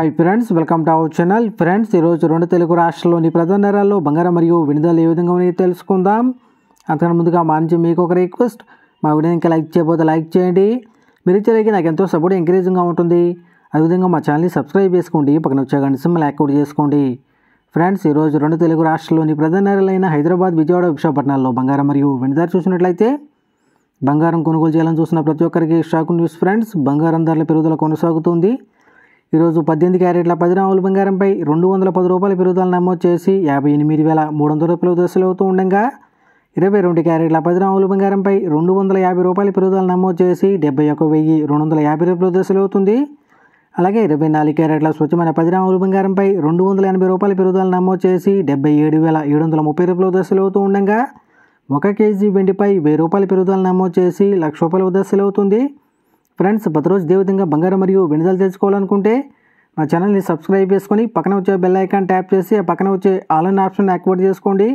Hi friends, welcome to our channel. Friends, ఈరోజు రెండు తెలుగు రాష్ట్రాల్లోని ప్రధాన నగరాల్లో బంగారం మరియు వెనుదల ఏ విధంగా ఉన్నాయో తెలుసుకుందాం. అంతకన్నా ముందుగా మా నుంచి మీకు ఒక రిక్వెస్ట్, మా వీడియోని ఇంకా లైక్ చేయకపోతే లైక్ చేయండి. మీరు ఇచ్చే నాకు ఎంతో సపోర్ట్ ఎంకరేజింగ్గా ఉంటుంది. అదేవిధంగా మా ఛానల్ని సబ్స్క్రైబ్ చేసుకోండి, పక్కన వచ్చే గంట సింబల్ యాక్టివేట్ చేసుకోండి. ఫ్రెండ్స్, ఈరోజు రెండు తెలుగు రాష్ట్రాల్లోని ప్రధాన నగరాలైన హైదరాబాద్, విజయవాడ, విశాఖపట్నాల్లో బంగారం మరియు వెనుదల చూసినట్లయితే బంగారం కొనుగోలు చేయాలని చూసిన ప్రతి ఒక్కరికి షాక్ న్యూస్. ఫ్రెండ్స్, బంగారం ధరల పెరుగుదల కొనసాగుతుంది. ఈరోజు 18 క్యారెట్ల 10 గ్రాముల బంగారంపై 210 రూపాయల పెరుగుదల నమోదు చేసి 58,300 రూపాయల దశలు అవుతూ ఉండగా, 22 క్యారెట్ల 10 గ్రాముల బంగారంపై 250 రూపాయల పెరుగుదల నమోదు చేసి 71,250 రూపాయల దశలు అవుతుంది. అలాగే 24 క్యారెట్ల స్వచ్ఛమైన 10 గ్రాముల బంగారంపై 280 రూపాయల పెరుగుదల నమోదు చేసి 77,730 రూపాయల దశలు అవుతూ ఉండగా, 1 కేజీ వెండిపై 1000 రూపాయల పెరుగుదల నమోదు చేసి 1,00,000 రూపాయల దశలు అవుతుంది. ఫ్రెండ్స్, ప్రతిరోజు ఇదే విధంగా బంగారం మరియు వెనుదల తెలుసుకోవాలనుకుంటే మా ఛానల్ని సబ్స్క్రైబ్ చేసుకొని పక్కన వచ్చే బెల్ ఐకాన్ ట్యాప్ చేసి ఆ పక్కన వచ్చే ఆల్ అనే ఆప్షన్ యాక్టివేట్ చేసుకోండి.